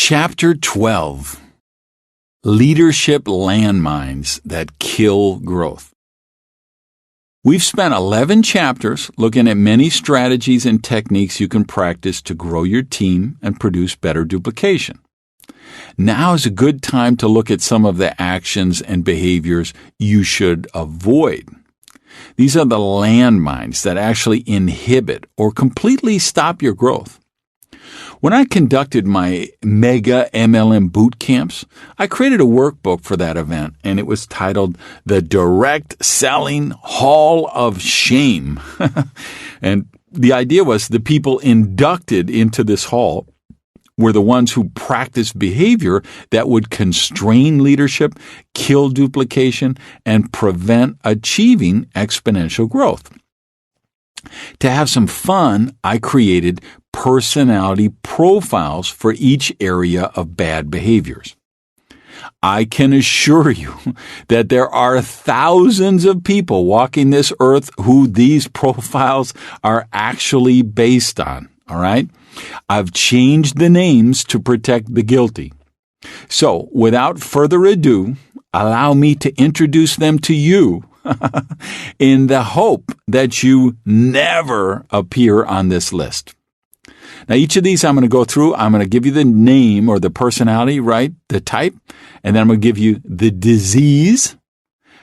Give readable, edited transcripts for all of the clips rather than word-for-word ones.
Chapter 12. Leadership Landmines That Kill Growth. We've spent 11 chapters looking at many strategies and techniques you can practice to grow your team and produce better duplication. Now is a good time to look at some of the actions and behaviors you should avoid. These are the landmines that actually inhibit or completely stop your growth. When I conducted my mega MLM boot camps, I created a workbook for that event, and it was titled The Direct Selling Hall of Shame. And the idea was the people inducted into this hall were the ones who practiced behavior that would constrain leadership, kill duplication, and prevent achieving exponential growth. To have some fun, I created personality profiles for each area of bad behaviors. I can assure you that there are thousands of people walking this earth who these profiles are actually based on, all right? I've changed the names to protect the guilty. So, without further ado, allow me to introduce them to you in the hope that you never appear on this list. Now, each of these I'm going to go through. I'm going to give you the name or the personality, right? The type. And then I'm going to give you the disease,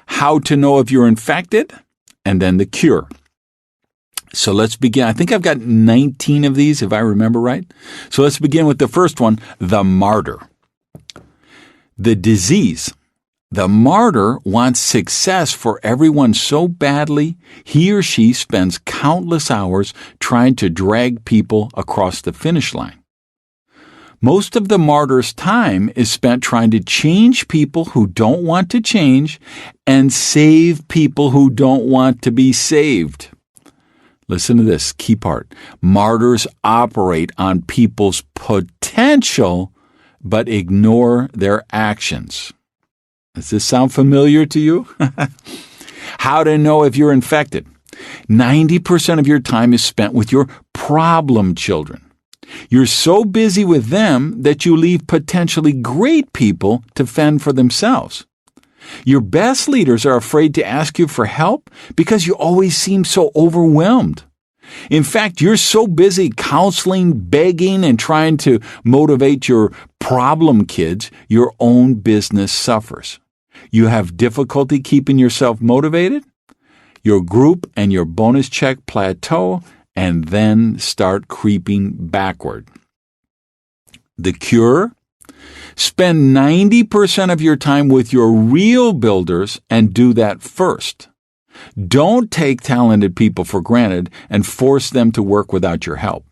how to know if you're infected, and then the cure. So let's begin. I think I've got 19 of these, if I remember right. So let's begin with the first one, the martyr. The disease. The martyr wants success for everyone so badly, he or she spends countless hours trying to drag people across the finish line. Most of the martyr's time is spent trying to change people who don't want to change and save people who don't want to be saved. Listen to this key part. Martyrs operate on people's potential but ignore their actions. Does this sound familiar to you? How to know if you're infected. 90% of your time is spent with your problem children. You're so busy with them that you leave potentially great people to fend for themselves. Your best leaders are afraid to ask you for help because you always seem so overwhelmed. In fact, you're so busy counseling, begging, and trying to motivate your problem kids, your own business suffers. You have difficulty keeping yourself motivated, your group and your bonus check plateau, and then start creeping backward. The cure? Spend 90% of your time with your real builders and do that first. Don't take talented people for granted and force them to work without your help.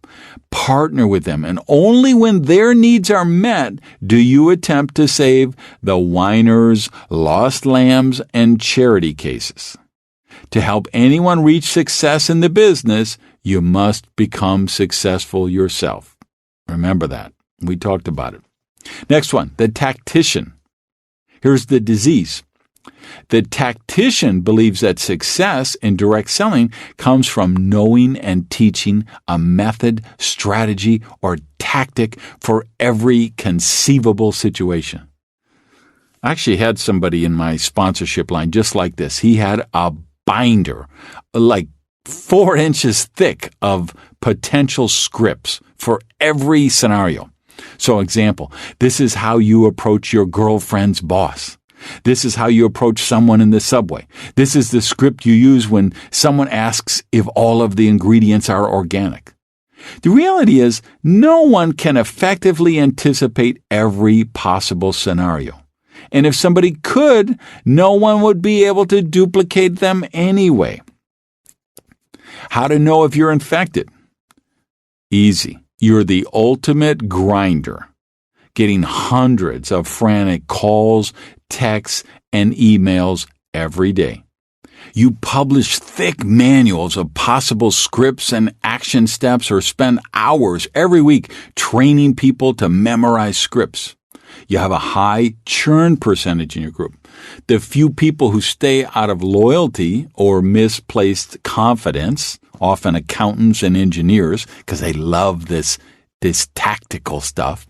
Partner with them, and only when their needs are met do you attempt to save the whiners, lost lambs, and charity cases. To help anyone reach success in the business, you must become successful yourself. Remember that. We talked about it. Next one, the tactician. Here's the disease. The tactician believes that success in direct selling comes from knowing and teaching a method, strategy, or tactic for every conceivable situation. I actually had somebody in my sponsorship line just like this. He had a binder, like 4 inches thick, of potential scripts for every scenario. So, example, this is how you approach your girlfriend's boss. This is how you approach someone in the subway. This is the script you use when someone asks if all of the ingredients are organic. The reality is, no one can effectively anticipate every possible scenario. And if somebody could, no one would be able to duplicate them anyway. How to know if you're infected? Easy. You're the ultimate grinder, getting hundreds of frantic calls, texts, and emails every day. You publish thick manuals of possible scripts and action steps, or spend hours every week training people to memorize scripts. You have a high churn percentage in your group. The few people who stay out of loyalty or misplaced confidence, often accountants and engineers, because they love this tactical stuff,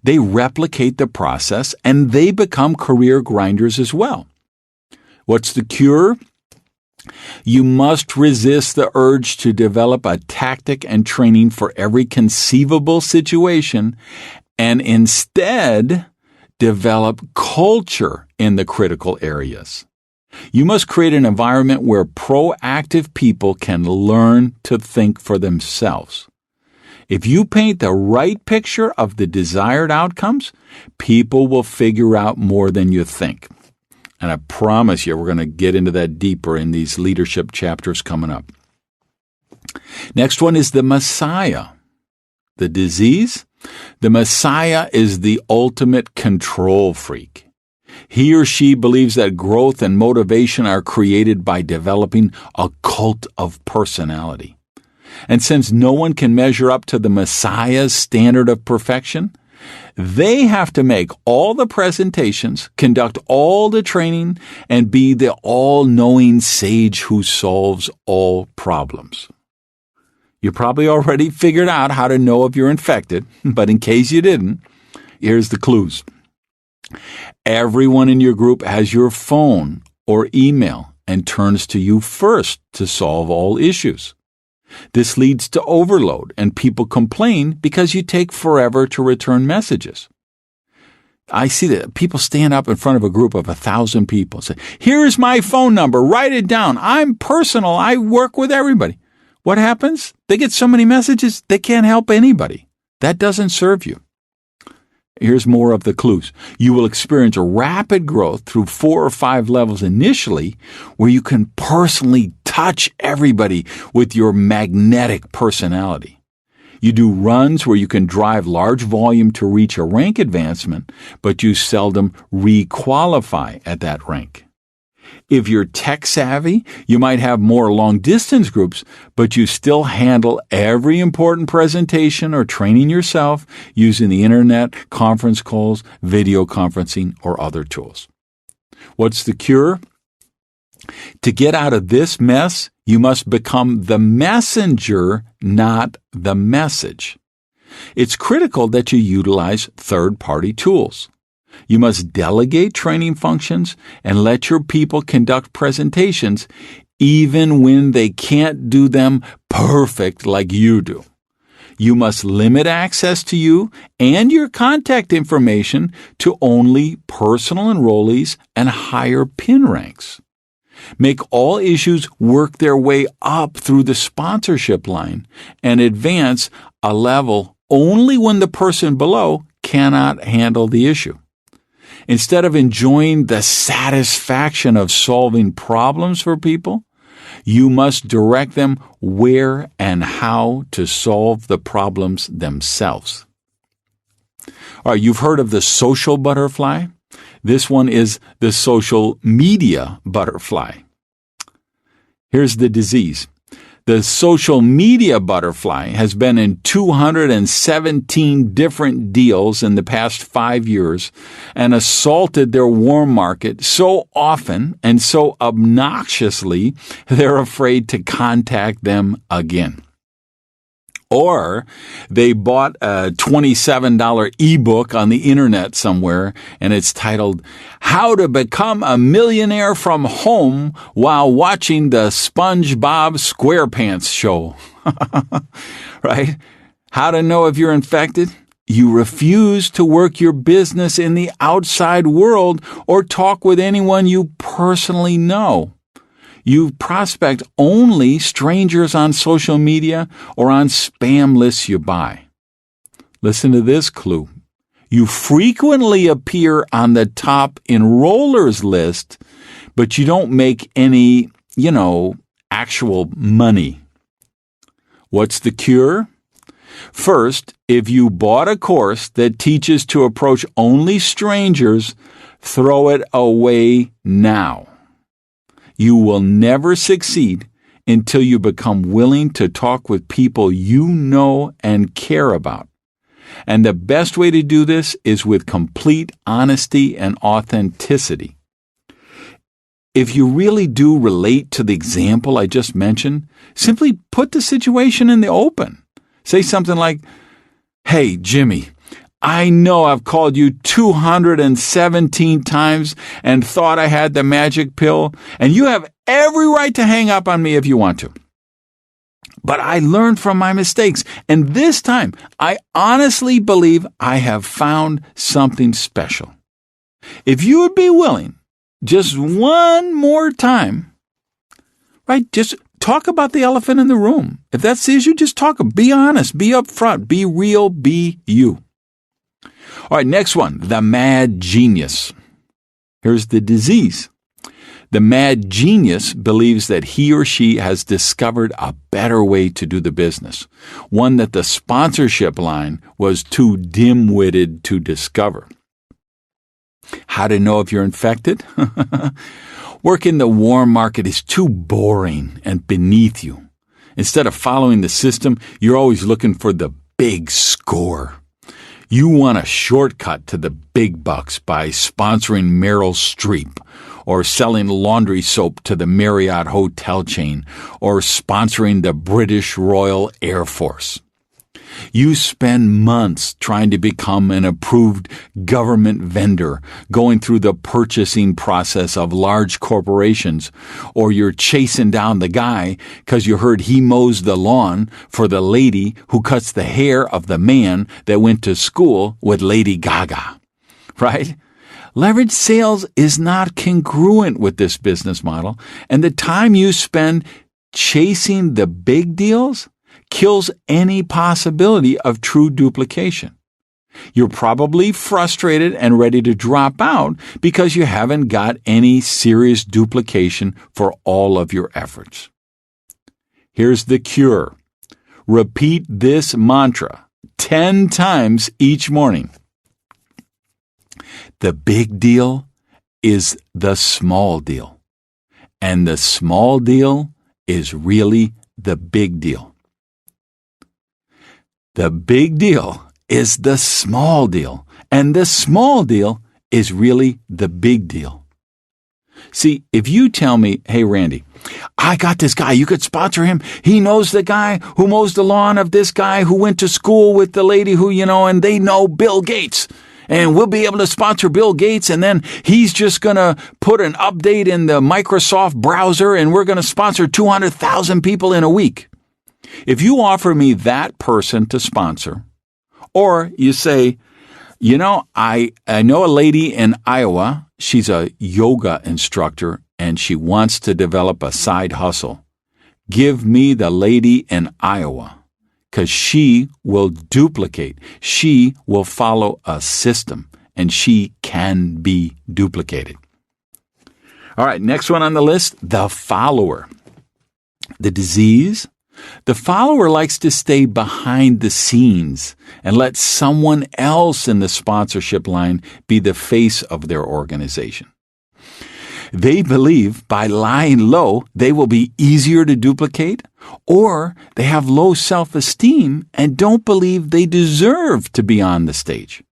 they replicate the process and they become career grinders as well. What's the cure? You must resist the urge to develop a tactic and training for every conceivable situation and instead develop culture in the critical areas. You must create an environment where proactive people can learn to think for themselves. If you paint the right picture of the desired outcomes, people will figure out more than you think. And I promise you, we're going to get into that deeper in these leadership chapters coming up. Next one is the Messiah. The disease? The Messiah is the ultimate control freak. He or she believes that growth and motivation are created by developing a cult of personality. And since no one can measure up to the Messiah's standard of perfection, they have to make all the presentations, conduct all the training, and be the all-knowing sage who solves all problems. You probably already figured out how to know if you're infected, but in case you didn't, here's the clues. Everyone in your group has your phone or email and turns to you first to solve all issues. This leads to overload, and people complain because you take forever to return messages. I see that people stand up in front of a group of 1,000 people and say, "Here's my phone number, write it down. I'm personal, I work with everybody." What happens? They get so many messages, they can't help anybody. That doesn't serve you. Here's more of the clues. You will experience a rapid growth through 4 or 5 levels initially where you can personally touch everybody with your magnetic personality. You do runs where you can drive large volume to reach a rank advancement, but you seldom re-qualify at that rank. If you're tech savvy, you might have more long-distance groups, but you still handle every important presentation or training yourself using the internet, conference calls, video conferencing, or other tools. What's the cure? To get out of this mess, you must become the messenger, not the message. It's critical that you utilize third-party tools. You must delegate training functions and let your people conduct presentations even when they can't do them perfect like you do. You must limit access to you and your contact information to only personal enrollees and higher pin ranks. Make all issues work their way up through the sponsorship line and advance a level only when the person below cannot handle the issue. Instead of enjoying the satisfaction of solving problems for people, you must direct them where and how to solve the problems themselves. All right, you've heard of the social butterfly. This one is the social media butterfly. Here's the disease. The social media butterfly has been in 217 different deals in the past 5 years and assaulted their warm market so often and so obnoxiously they're afraid to contact them again. Or they bought a $27 ebook on the internet somewhere, and it's titled, How to Become a Millionaire from Home While Watching the SpongeBob SquarePants Show. Right? How to know if you're infected? You refuse to work your business in the outside world or talk with anyone you personally know. You prospect only strangers on social media or on spam lists you buy. Listen to this clue. You frequently appear on the top enrollers list, but you don't make any, actual money. What's the cure? First, if you bought a course that teaches to approach only strangers, throw it away now. You will never succeed until you become willing to talk with people you know and care about. And the best way to do this is with complete honesty and authenticity. If you really do relate to the example I just mentioned, simply put the situation in the open. Say something like, "Hey, Jimmy, I know I've called you 217 times and thought I had the magic pill, and you have every right to hang up on me if you want to. But I learned from my mistakes, and this time I honestly believe I have found something special. If you would be willing, just one more time, right, just talk about the elephant in the room. If that sees you, just talk. Be honest, be upfront, be real, be you. All right, next one, the mad genius. Here's the disease. The mad genius believes that he or she has discovered a better way to do the business, one that the sponsorship line was too dim-witted to discover. How to know if you're infected? Work in the warm market is too boring and beneath you. Instead of following the system, you're always looking for the big score. You want a shortcut to the big bucks by sponsoring Meryl Streep, or selling laundry soap to the Marriott hotel chain, or sponsoring the British Royal Air Force. You spend months trying to become an approved government vendor, going through the purchasing process of large corporations, or you're chasing down the guy because you heard he mows the lawn for the lady who cuts the hair of the man that went to school with Lady Gaga, right? Leverage sales is not congruent with this business model, and the time you spend chasing the big deals kills any possibility of true duplication. You're probably frustrated and ready to drop out because you haven't got any serious duplication for all of your efforts. Here's the cure. Repeat this mantra 10 times each morning. The big deal is the small deal, and the small deal is really the big deal. The big deal is the small deal, and the small deal is really the big deal. See, if you tell me, hey, Randy, I got this guy, you could sponsor him. He knows the guy who mows the lawn of this guy who went to school with the lady who, and they know Bill Gates. And we'll be able to sponsor Bill Gates, and then he's just going to put an update in the Microsoft browser, and we're going to sponsor 200,000 people in a week. If you offer me that person to sponsor, or you say, I know a lady in Iowa, she's a yoga instructor, and she wants to develop a side hustle. Give me the lady in Iowa, because she will duplicate. She will follow a system, and she can be duplicated. All right, next one on the list, the follower. The disease. The follower likes to stay behind the scenes and let someone else in the sponsorship line be the face of their organization. They believe by lying low, they will be easier to duplicate, or they have low self-esteem and don't believe they deserve to be on the stage.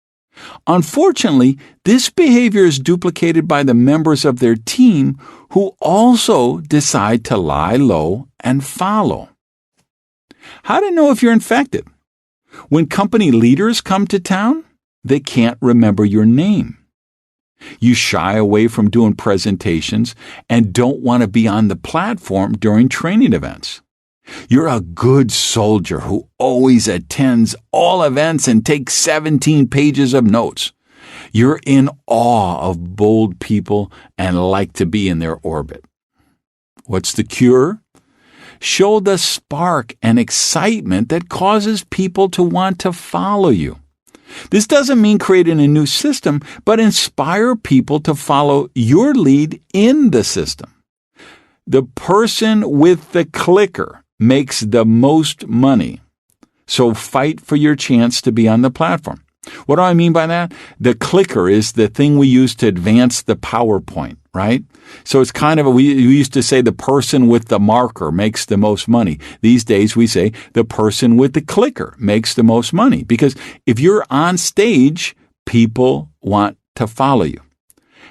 Unfortunately, this behavior is duplicated by the members of their team who also decide to lie low and follow. How to know if you're infected? When company leaders come to town, they can't remember your name. You shy away from doing presentations and don't want to be on the platform during training events. You're a good soldier who always attends all events and takes 17 pages of notes. You're in awe of bold people and like to be in their orbit. What's the cure? Show the spark and excitement that causes people to want to follow you. This doesn't mean creating a new system, but inspire people to follow your lead in the system. The person with the clicker makes the most money, so fight for your chance to be on the platform. What do I mean by that? The clicker is the thing we use to advance the PowerPoint, right? So it's kind of, we used to say the person with the marker makes the most money. These days we say the person with the clicker makes the most money, because if you're on stage, people want to follow you.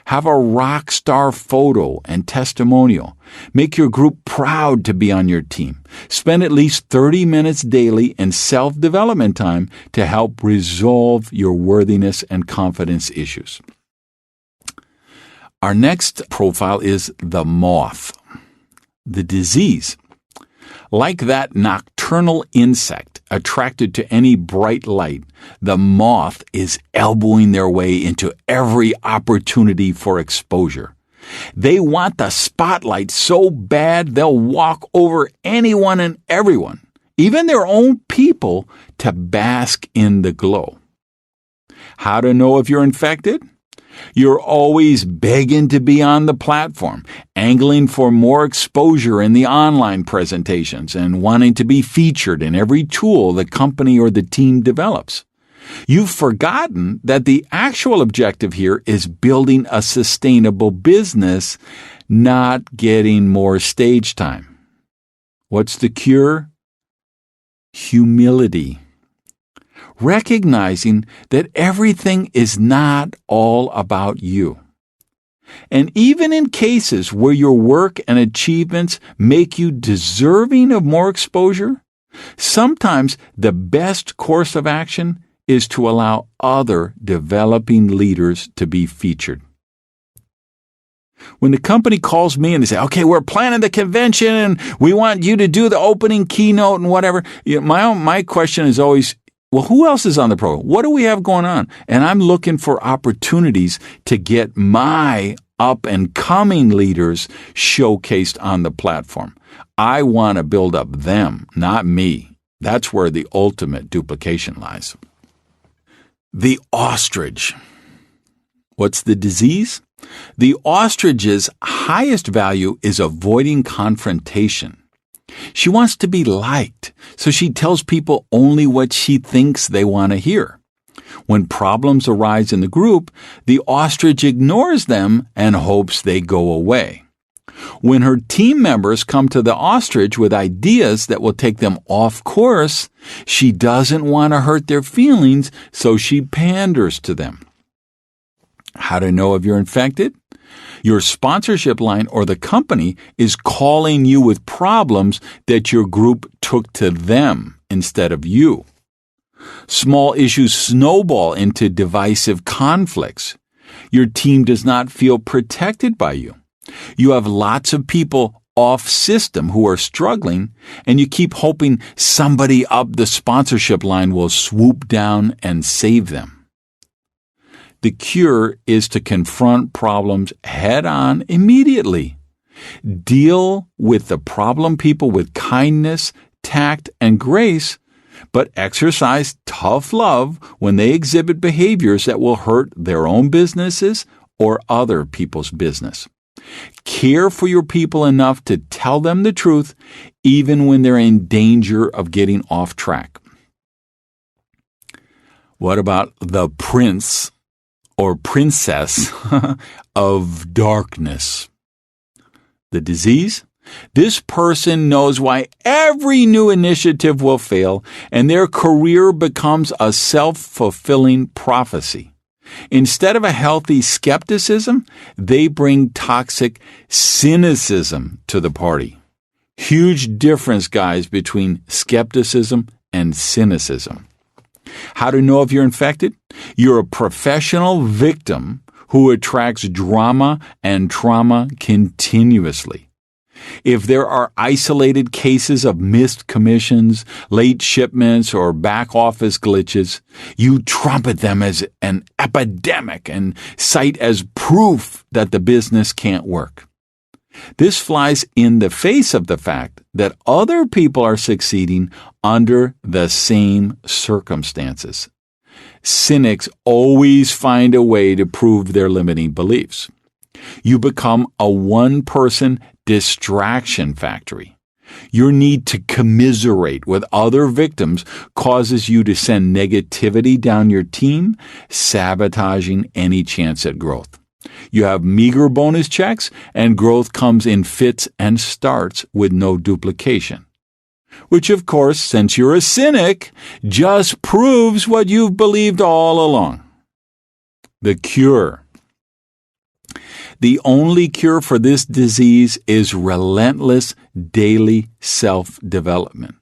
Have a rock star photo and testimonial. Make your group proud to be on your team. Spend at least 30 minutes daily in self-development time to help resolve your worthiness and confidence issues. Our next profile is the moth, the disease. Like that nocturnal insect attracted to any bright light, the moth is elbowing their way into every opportunity for exposure. They want the spotlight so bad they'll walk over anyone and everyone, even their own people, to bask in the glow. How to know if you're infected? You're always begging to be on the platform, angling for more exposure in the online presentations, and wanting to be featured in every tool the company or the team develops. You've forgotten that the actual objective here is building a sustainable business, not getting more stage time. What's the cure? Humility. Recognizing that everything is not all about you. And even in cases where your work and achievements make you deserving of more exposure, sometimes the best course of action is to allow other developing leaders to be featured. When the company calls me and they say, okay, we're planning the convention and we want you to do the opening keynote and whatever, my question is always, well, who else is on the program? What do we have going on? And I'm looking for opportunities to get my up-and-coming leaders showcased on the platform. I want to build up them, not me. That's where the ultimate duplication lies. The ostrich. What's the disease? The ostrich's highest value is avoiding confrontation. She wants to be liked, so she tells people only what she thinks they want to hear. When problems arise in the group, the ostrich ignores them and hopes they go away. When her team members come to the ostrich with ideas that will take them off course, she doesn't want to hurt their feelings, so she panders to them. How to know if you're infected? Your sponsorship line or the company is calling you with problems that your group took to them instead of you. Small issues snowball into divisive conflicts. Your team does not feel protected by you. You have lots of people off system who are struggling, and you keep hoping somebody up the sponsorship line will swoop down and save them. The cure is to confront problems head on immediately. Deal with the problem people with kindness, tact, and grace, but exercise tough love when they exhibit behaviors that will hurt their own businesses or other people's business. Care for your people enough to tell them the truth, even when they're in danger of getting off track. What about the prince or princess of darkness? The disease? This person knows why every new initiative will fail, and their career becomes a self-fulfilling prophecy. Instead of a healthy skepticism, they bring toxic cynicism to the party. Huge difference, guys, between skepticism and cynicism. How to know if you're infected? You're a professional victim who attracts drama and trauma continuously. If there are isolated cases of missed commissions, late shipments, or back office glitches, you trumpet them as an epidemic and cite as proof that the business can't work. This flies in the face of the fact that other people are succeeding under the same circumstances. Cynics always find a way to prove their limiting beliefs. You become a one-person distraction factory. Your need to commiserate with other victims causes you to send negativity down your team, sabotaging any chance at growth. You have meager bonus checks, and growth comes in fits and starts with no duplication. Which, of course, since you're a cynic, just proves what you've believed all along. The cure. The only cure for this disease is relentless daily self-development.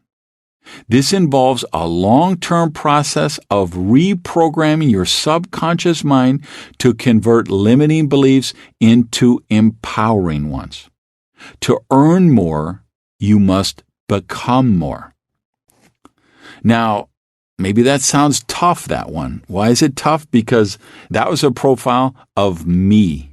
This involves a long-term process of reprogramming your subconscious mind to convert limiting beliefs into empowering ones. To earn more, you must become more. Now, maybe that sounds tough, that one. Why is it tough? Because that was a profile of me.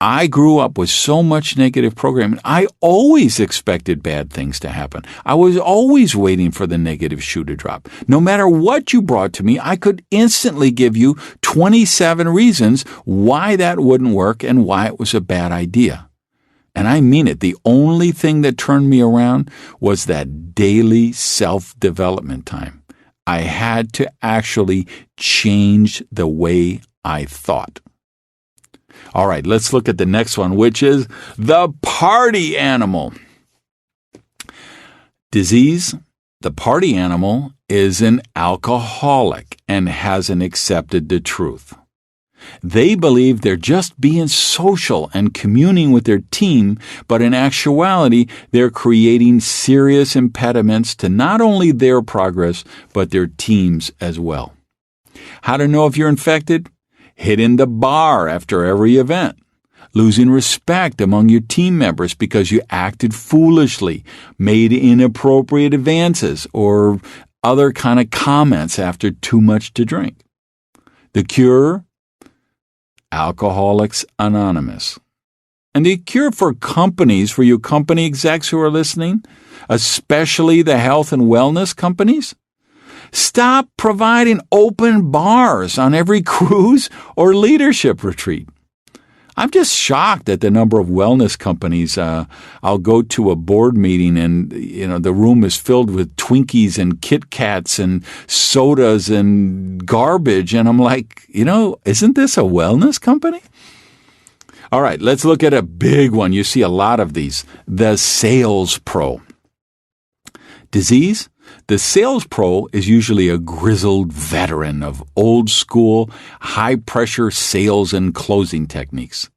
I grew up with so much negative programming. I always expected bad things to happen. I was always waiting for the negative shoe to drop. No matter what you brought to me, I could instantly give you 27 reasons why that wouldn't work and why it was a bad idea. And I mean it. The only thing that turned me around was that daily self-development time. I had to actually change the way I thought. All right, let's look at the next one, which is the party animal. Disease. The party animal is an alcoholic and hasn't accepted the truth. They believe they're just being social and communing with their team, but in actuality, they're creating serious impediments to not only their progress, but their teams as well. How to know if you're infected? Hitting the bar after every event. Losing respect among your team members because you acted foolishly, made inappropriate advances, or other kind of comments after too much to drink. The cure? Alcoholics Anonymous. And the cure for companies, for you company execs who are listening, especially the health and wellness companies? Stop providing open bars on every cruise or leadership retreat. I'm just shocked at the number of wellness companies. I'll go to a board meeting and, the room is filled with Twinkies and Kit Kats and sodas and garbage. And I'm like, isn't this a wellness company? All right, let's look at a big one. You see a lot of these. The sales pro. Disease? The sales pro is usually a grizzled veteran of old-school, high-pressure sales and closing techniques.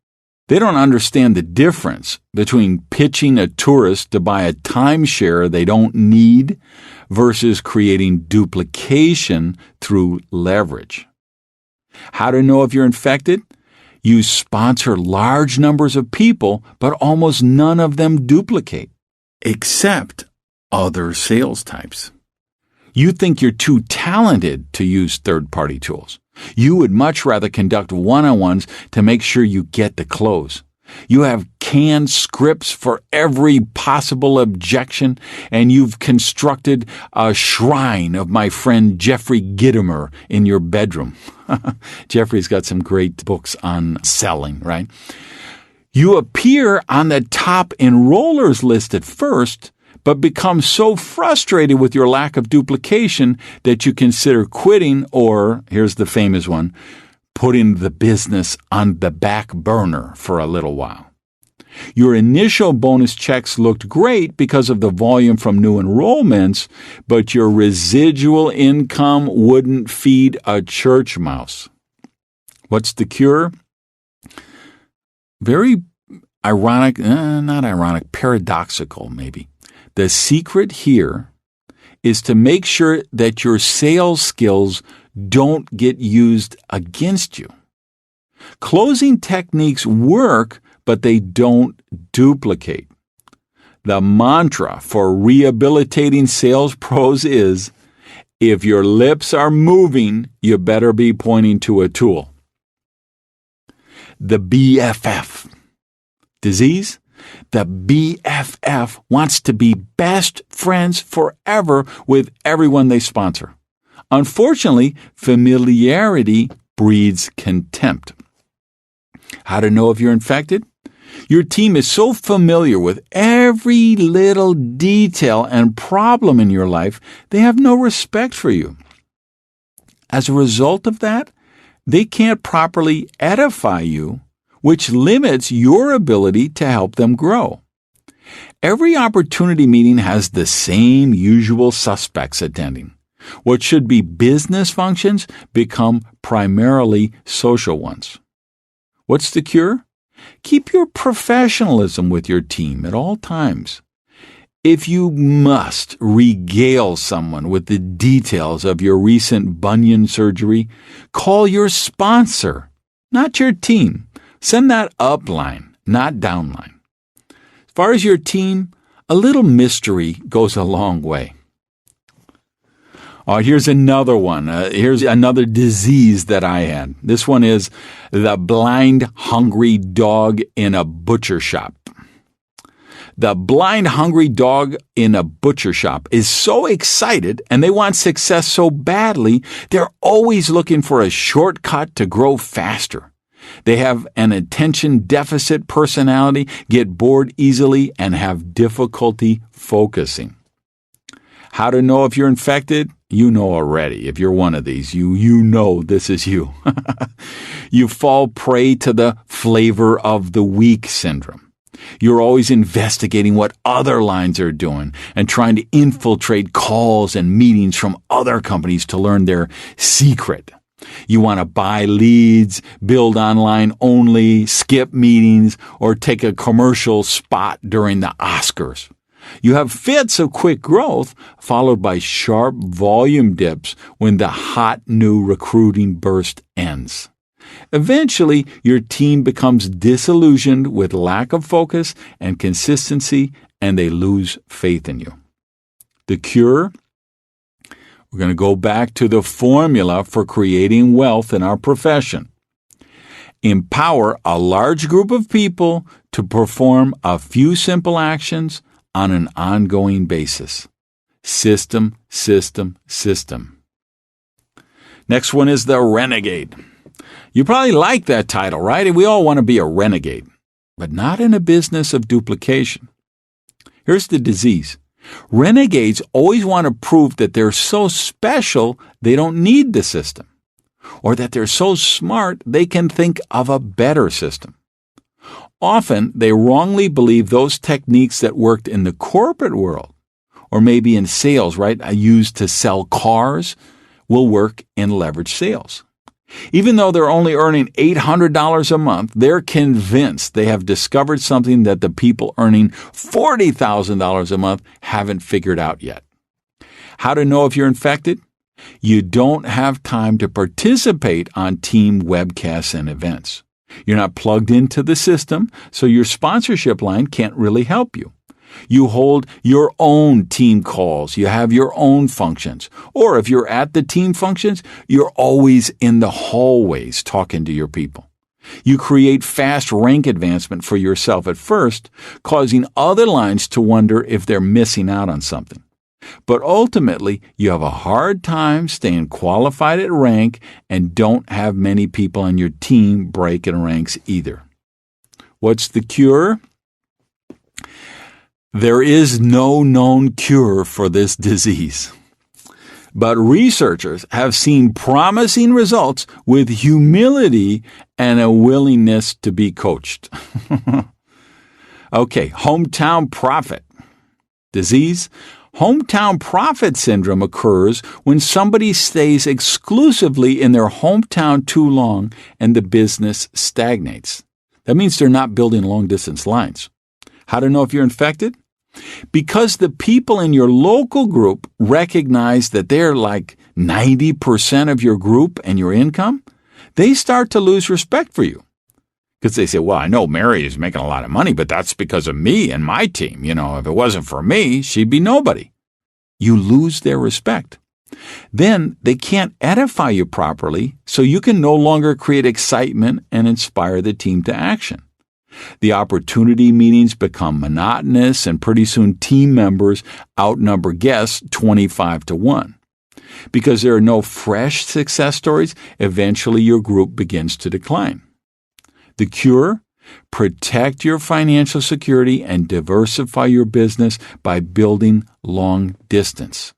They don't understand the difference between pitching a tourist to buy a timeshare they don't need versus creating duplication through leverage. How to know if you're infected? You sponsor large numbers of people, but almost none of them duplicate, except other sales types. You think you're too talented to use third-party tools. You would much rather conduct one-on-ones to make sure you get the close. You have canned scripts for every possible objection, and you've constructed a shrine of my friend Jeffrey Gitomer in your bedroom. Jeffrey's got some great books on selling, right? You appear on the top enrollers list at first, but become so frustrated with your lack of duplication that you consider quitting or, here's the famous one, putting the business on the back burner for a little while. Your initial bonus checks looked great because of the volume from new enrollments, but your residual income wouldn't feed a church mouse. What's the cure? Very ironic, not ironic, paradoxical maybe. The secret here is to make sure that your sales skills don't get used against you. Closing techniques work, but they don't duplicate. The mantra for rehabilitating sales pros is, if your lips are moving, you better be pointing to a tool. The BFF. Disease? The BFF wants to be best friends forever with everyone they sponsor. Unfortunately, familiarity breeds contempt. How to know if you're infected? Your team is so familiar with every little detail and problem in your life, they have no respect for you. As a result of that, they can't properly edify you, which limits your ability to help them grow. Every opportunity meeting has the same usual suspects attending. What should be business functions become primarily social ones. What's the cure? Keep your professionalism with your team at all times. If you must regale someone with the details of your recent bunion surgery, call your sponsor, not your team. Send that upline, not downline. As far as your team, a little mystery goes a long way. Here's another one. Here's another disease that I had. This one is the blind, hungry dog in a butcher shop. The blind, hungry dog in a butcher shop is so excited and they want success so badly, they're always looking for a shortcut to grow faster. They have an attention deficit personality, get bored easily, and have difficulty focusing. How to know if you're infected? You know already. If you're one of these, you know this is you. You fall prey to the flavor of the week syndrome. You're always investigating what other lines are doing and trying to infiltrate calls and meetings from other companies to learn their secret. You want to buy leads, build online only, skip meetings, or take a commercial spot during the Oscars. You have fits of quick growth followed by sharp volume dips when the hot new recruiting burst ends. Eventually, your team becomes disillusioned with lack of focus and consistency, and they lose faith in you. The cure? We're going to go back to the formula for creating wealth in our profession. Empower a large group of people to perform a few simple actions on an ongoing basis. System, system, system. Next one is the renegade. You probably like that title, right? We all want to be a renegade, but not in a business of duplication. Here's the disease. Renegades always want to prove that they're so special they don't need the system, or that they're so smart they can think of a better system. Often, they wrongly believe those techniques that worked in the corporate world, or maybe in sales, right, used to sell cars, will work in leverage sales. Even though they're only earning $800 a month, they're convinced they have discovered something that the people earning $40,000 a month haven't figured out yet. How to know if you're infected? You don't have time to participate on team webcasts and events. You're not plugged into the system, so your sponsorship line can't really help you. You hold your own team calls. You have your own functions. Or if you're at the team functions, you're always in the hallways talking to your people. You create fast rank advancement for yourself at first, causing other lines to wonder if they're missing out on something. But ultimately, you have a hard time staying qualified at rank and don't have many people on your team break in ranks either. What's the cure? There is no known cure for this disease. But researchers have seen promising results with humility and a willingness to be coached. Okay, hometown prophet. Disease? Hometown prophet syndrome occurs when somebody stays exclusively in their hometown too long and the business stagnates. That means they're not building long-distance lines. How to know if you're infected? Because the people in your local group recognize that they're like 90% of your group and your income, they start to lose respect for you. Because they say, well, I know Mary is making a lot of money, but that's because of me and my team. You know, if it wasn't for me, she'd be nobody. You lose their respect. Then they can't edify you properly, so you can no longer create excitement and inspire the team to action. The opportunity meetings become monotonous, and pretty soon team members outnumber guests 25-1. Because there are no fresh success stories, eventually your group begins to decline. The cure? Protect your financial security and diversify your business by building long distance.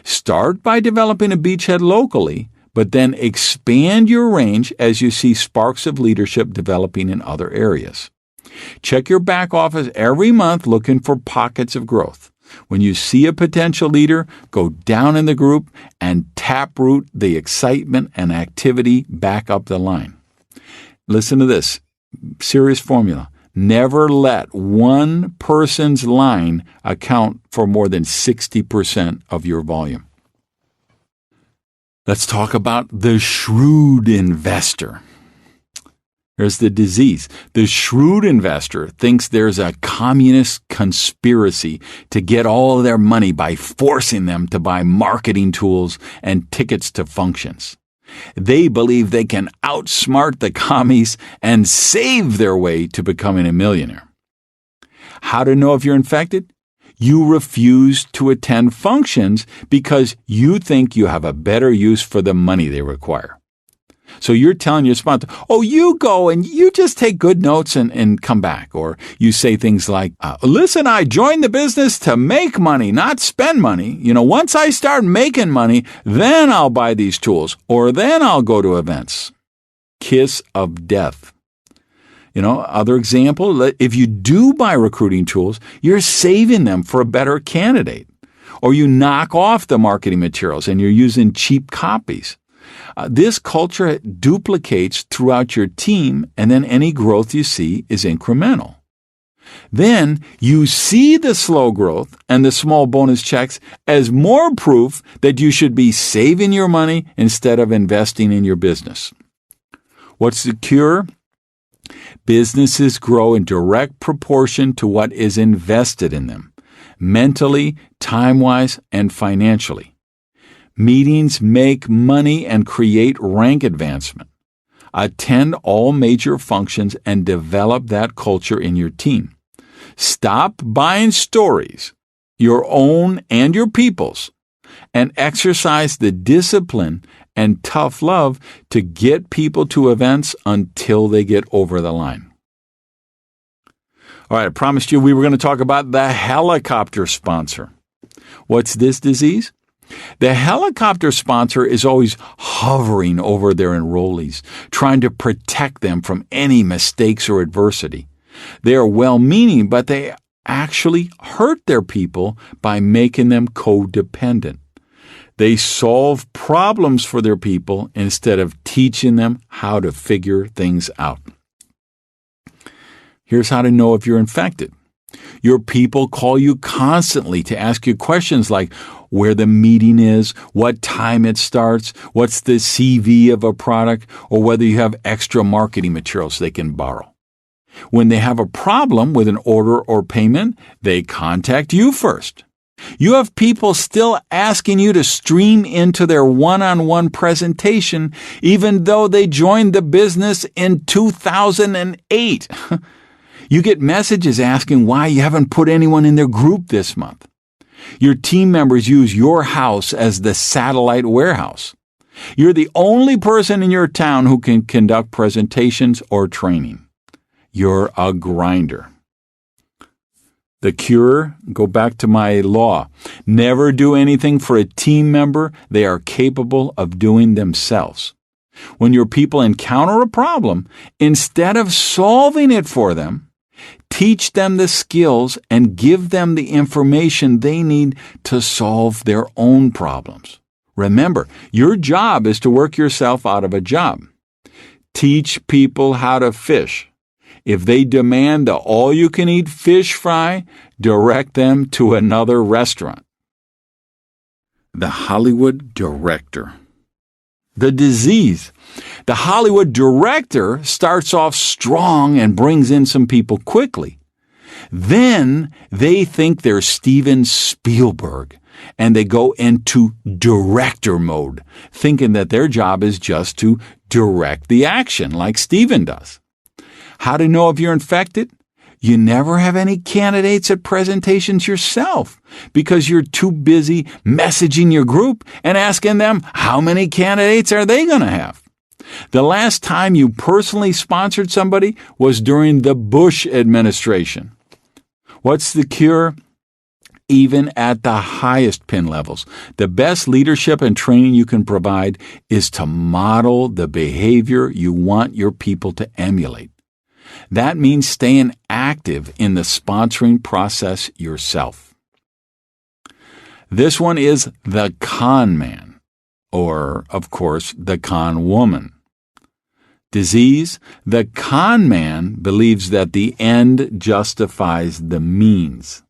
Start by developing a beachhead locally, but then expand your range as you see sparks of leadership developing in other areas. Check your back office every month looking for pockets of growth. When you see a potential leader, go down in the group and taproot the excitement and activity back up the line. Listen to this. Serious formula. Never let one person's line account for more than 60% of your volume. Let's talk about the shrewd investor. There's the disease. The shrewd investor thinks there's a communist conspiracy to get all of their money by forcing them to buy marketing tools and tickets to functions. They believe they can outsmart the commies and save their way to becoming a millionaire. How to know if you're infected? You refuse to attend functions because you think you have a better use for the money they require. So you're telling your sponsor, oh, you go and you just take good notes and come back. Or you say things like, listen, I joined the business to make money, not spend money. Once I start making money, then I'll buy these tools or then I'll go to events. Kiss of death. Other example, if you do buy recruiting tools, you're saving them for a better candidate. Or you knock off the marketing materials and you're using cheap copies. This culture duplicates throughout your team, and then any growth you see is incremental. Then you see the slow growth and the small bonus checks as more proof that you should be saving your money instead of investing in your business. What's the cure? Businesses grow in direct proportion to what is invested in them, mentally, time-wise, and financially. Meetings make money and create rank advancement. Attend all major functions and develop that culture in your team. Stop buying stories, your own and your people's, and exercise the discipline and tough love to get people to events until they get over the line. All right, I promised you we were going to talk about the helicopter sponsor. What's this disease? The helicopter sponsor is always hovering over their enrollees, trying to protect them from any mistakes or adversity. They are well-meaning, but they actually hurt their people by making them codependent. They solve problems for their people instead of teaching them how to figure things out. Here's how to know if you're infected. Your people call you constantly to ask you questions like where the meeting is, what time it starts, what's the CV of a product, or whether you have extra marketing materials they can borrow. When they have a problem with an order or payment, they contact you first. You have people still asking you to stream into their one-on-one presentation, even though they joined the business in 2008. You get messages asking why you haven't put anyone in their group this month. Your team members use your house as the satellite warehouse. You're the only person in your town who can conduct presentations or training. You're a grinder. The cure, go back to my law. Never do anything for a team member they are capable of doing themselves. When your people encounter a problem, instead of solving it for them, teach them the skills and give them the information they need to solve their own problems. Remember, your job is to work yourself out of a job. Teach people how to fish. If they demand the all-you-can-eat fish fry, direct them to another restaurant. The Hollywood director. The disease. The Hollywood director starts off strong and brings in some people quickly. Then they think they're Steven Spielberg, and they go into director mode, thinking that their job is just to direct the action like Steven does. How to know if you're infected? You never have any candidates at presentations yourself because you're too busy messaging your group and asking them how many candidates are they going to have. The last time you personally sponsored somebody was during the Bush administration. What's the cure? Even at the highest pin levels, the best leadership and training you can provide is to model the behavior you want your people to emulate. That means staying active in the sponsoring process yourself. This one is the con man, or, of course, the con woman. Disease, the con man believes that the end justifies the means.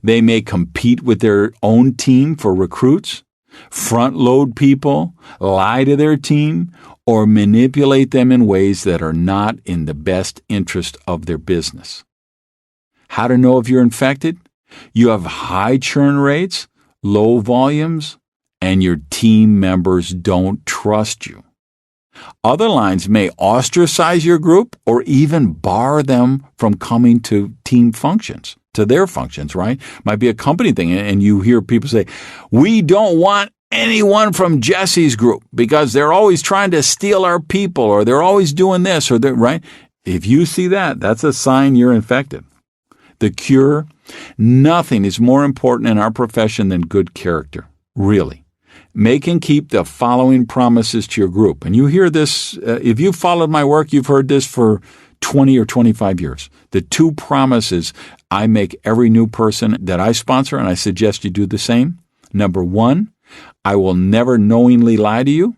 They may compete with their own team for recruits, front-load people, lie to their team, or manipulate them in ways that are not in the best interest of their business. How to know if you're infected? You have high churn rates, low volumes, and your team members don't trust you. Other lines may ostracize your group or even bar them from coming to team functions, to their functions, right? Might be a company thing, and you hear people say, we don't want anyone from Jesse's group because they're always trying to steal our people, or they're always doing this, or that, right? If you see that, that's a sign you're infected. The cure, nothing is more important in our profession than good character, really. Make and keep the following promises to your group. And you hear this, if you've followed my work, you've heard this for 20 or 25 years. The 2 promises I make every new person that I sponsor, and I suggest you do the same. Number 1, I will never knowingly lie to you.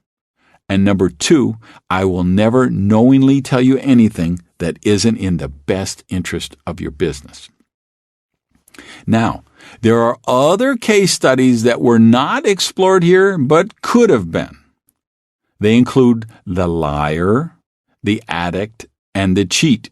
And number 2, I will never knowingly tell you anything that isn't in the best interest of your business. Now, there are other case studies that were not explored here, but could have been. They include the liar, the addict, and the cheat.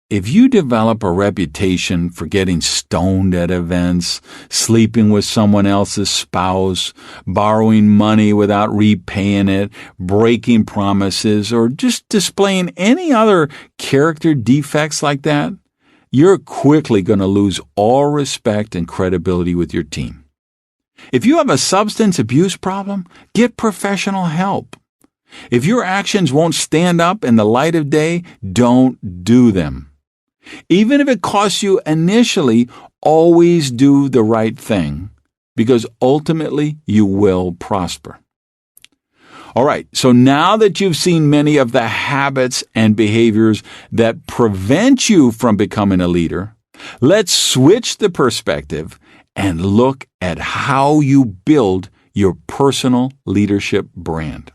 If you develop a reputation for getting stoned at events, sleeping with someone else's spouse, borrowing money without repaying it, breaking promises, or just displaying any other character defects like that, you're quickly going to lose all respect and credibility with your team. If you have a substance abuse problem, get professional help. If your actions won't stand up in the light of day, don't do them. Even if it costs you initially, always do the right thing, because ultimately you will prosper. All right, so now that you've seen many of the habits and behaviors that prevent you from becoming a leader, let's switch the perspective and look at how you build your personal leadership brand.